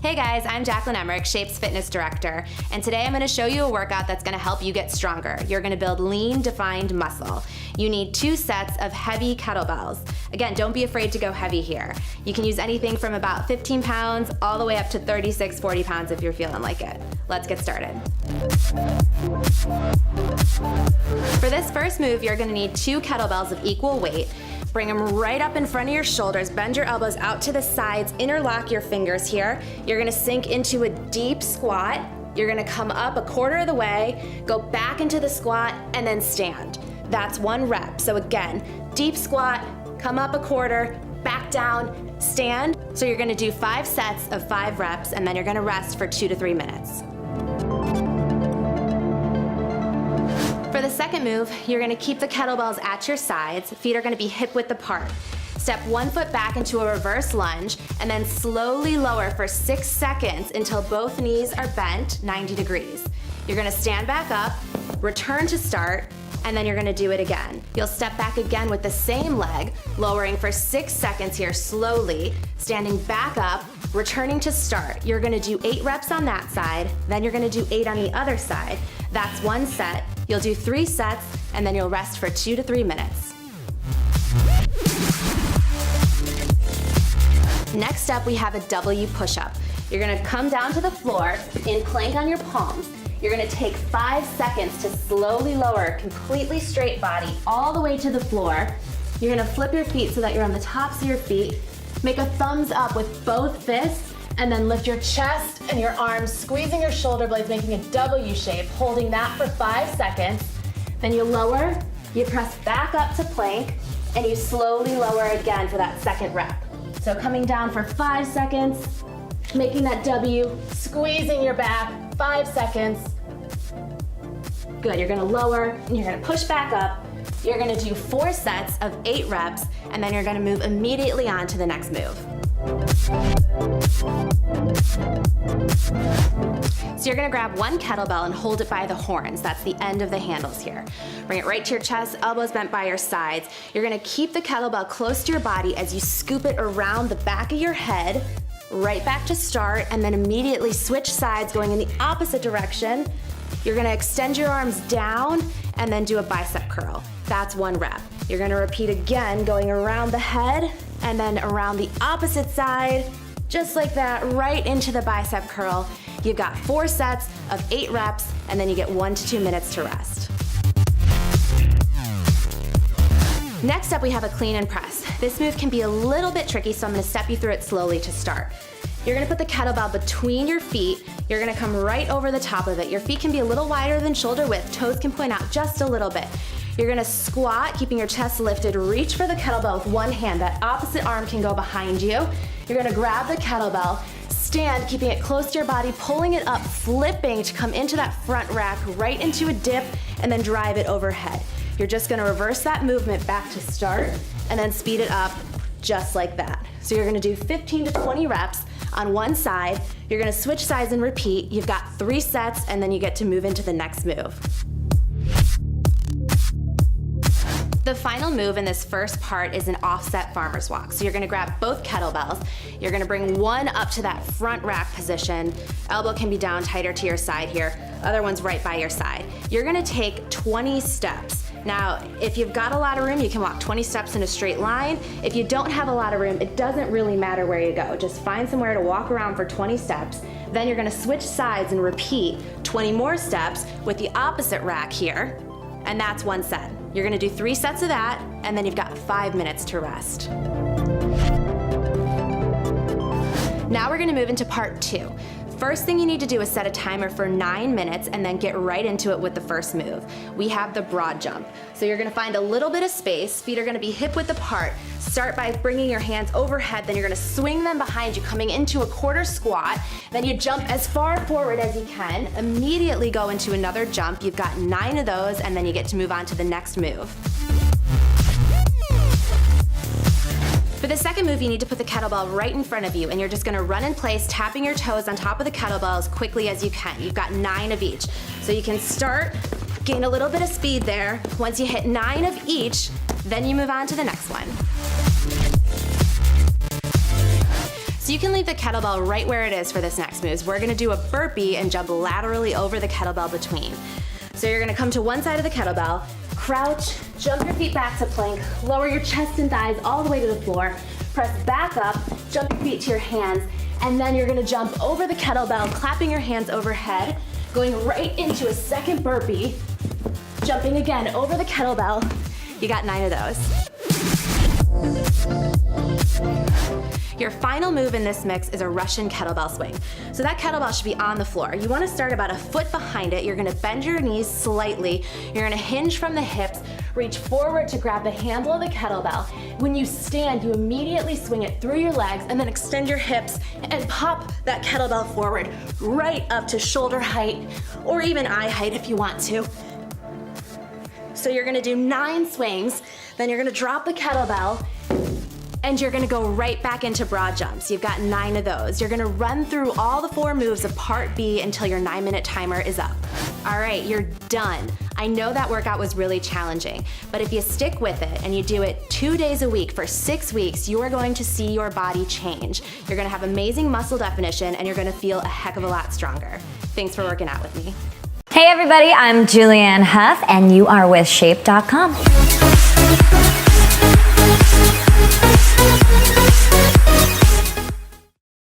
Hey guys, I'm Jacqueline Emmerich, Shape's fitness director, and today I'm going to show you a workout that's going to help you get stronger. You're going to build lean, defined muscle. You need 2 sets of heavy kettlebells. Again, don't be afraid to go heavy here. You can use anything from about 15 pounds all the way up to 36, 40 pounds if you're feeling like it. Let's get started. For this first move, you're going to need 2 kettlebells of equal weight. Bring them right up in front of your shoulders, bend your elbows out to the sides, interlock your fingers here. You're gonna sink into a deep squat. You're gonna come up a quarter of the way, go back into the squat, and then stand. That's 1 rep. So again, deep squat, come up a quarter, back down, stand. So you're gonna do 5 sets of 5 reps, and then you're gonna rest for 2 to 3 minutes. For the second move, you're gonna keep the kettlebells at your sides. Feet are gonna be hip width apart. Step 1 foot back into a reverse lunge and then slowly lower for 6 seconds until both knees are bent 90 degrees. You're gonna stand back up, return to start, and then you're gonna do it again. You'll step back again with the same leg, lowering for 6 seconds here slowly, standing back up, returning to start. You're gonna do 8 reps on that side, then you're gonna do 8 on the other side. That's 1 set. You'll do 3 sets, and then you'll rest for 2 to 3 minutes. Next up, we have a W push up. You're gonna come down to the floor in plank on your palms. You're gonna take 5 seconds to slowly lower, completely straight body, all the way to the floor. You're gonna flip your feet so that you're on the tops of your feet. Make a thumbs up with both fists, and then lift your chest and your arms, squeezing your shoulder blades, making a W shape, holding that for 5 seconds. Then you lower, you press back up to plank, and you slowly lower again for that second rep. So coming down for 5 seconds, making that W, squeezing your back, 5 seconds. Good, you're gonna lower, and you're gonna push back up. You're gonna do 4 sets of 8 reps, and then you're gonna move immediately on to the next move. So you're gonna grab 1 kettlebell and hold it by the horns. That's the end of the handles here. Bring it right to your chest, elbows bent by your sides. You're gonna keep the kettlebell close to your body as you scoop it around the back of your head, right back to start, and then immediately switch sides going in the opposite direction. You're gonna extend your arms down and then do a bicep curl. That's 1 rep. You're gonna repeat again, going around the head and then around the opposite side, just like that, right into the bicep curl. You've got 4 sets of 8 reps, and then you get 1 to 2 minutes to rest. Next up, we have a clean and press. This move can be a little bit tricky, so I'm gonna step you through it slowly to start. You're gonna put the kettlebell between your feet. You're gonna come right over the top of it. Your feet can be a little wider than shoulder width. Toes can point out just a little bit. You're gonna squat, keeping your chest lifted. Reach for the kettlebell with 1 hand. That opposite arm can go behind you. You're gonna grab the kettlebell, stand, keeping it close to your body, pulling it up, flipping to come into that front rack, right into a dip, and then drive it overhead. You're just gonna reverse that movement back to start, and then speed it up just like that. So you're gonna do 15 to 20 reps on 1 side. You're gonna switch sides and repeat. You've got 3 sets, and then you get to move into the next move. The final move in this first part is an offset farmer's walk. So you're gonna grab both kettlebells. You're gonna bring 1 up to that front rack position. Elbow can be down tighter to your side here. Other one's right by your side. You're gonna take 20 steps. Now, if you've got a lot of room, you can walk 20 steps in a straight line. If you don't have a lot of room, it doesn't really matter where you go. Just find somewhere to walk around for 20 steps. Then you're gonna switch sides and repeat 20 more steps with the opposite rack here. And that's 1 set. You're gonna do 3 sets of that, and then you've got 5 minutes to rest. Now we're gonna move into part 2. First thing you need to do is set a timer for 9 minutes and then get right into it with the first move. We have the broad jump. So you're gonna find a little bit of space, feet are gonna be hip width apart. Start by bringing your hands overhead, then you're gonna swing them behind you, coming into a quarter squat. Then you jump as far forward as you can, immediately go into another jump. You've got 9 of those, and then you get to move on to the next move. For the second move, you need to put the kettlebell right in front of you, and you're just gonna run in place, tapping your toes on top of the kettlebell as quickly as you can. You've got 9 of each. So you can start, gain a little bit of speed there. Once you hit 9 of each, then you move on to the next one. So So you can leave the kettlebell right where it is for this next move. We're gonna do a burpee and jump laterally over the kettlebell between. So you're gonna come to one side of the kettlebell, crouch, jump your feet back to plank, lower your chest and thighs all the way to the floor, press back up, jump your feet to your hands, and then you're gonna jump over the kettlebell, clapping your hands overhead, going right into a second burpee, jumping again over the kettlebell. You got 9 of those. Your final move in this mix is a Russian kettlebell swing. So that kettlebell should be on the floor. You wanna start about a foot behind it. You're gonna bend your knees slightly. You're gonna hinge from the hips, reach forward to grab the handle of the kettlebell. When you stand, you immediately swing it through your legs and then extend your hips and pop that kettlebell forward right up to shoulder height or even eye height if you want to. So you're gonna do 9 swings, then you're gonna drop the kettlebell, and you're gonna go right back into broad jumps. You've got 9 of those. You're gonna run through all the 4 moves of part B until your 9-minute timer is up. All right, you're done. I know that workout was really challenging, but if you stick with it and you do it 2 days a week for 6 weeks, you are going to see your body change. You're gonna have amazing muscle definition and you're gonna feel a heck of a lot stronger. Thanks for working out with me. Hey everybody, I'm Julianne Hough and you are with Shape.com.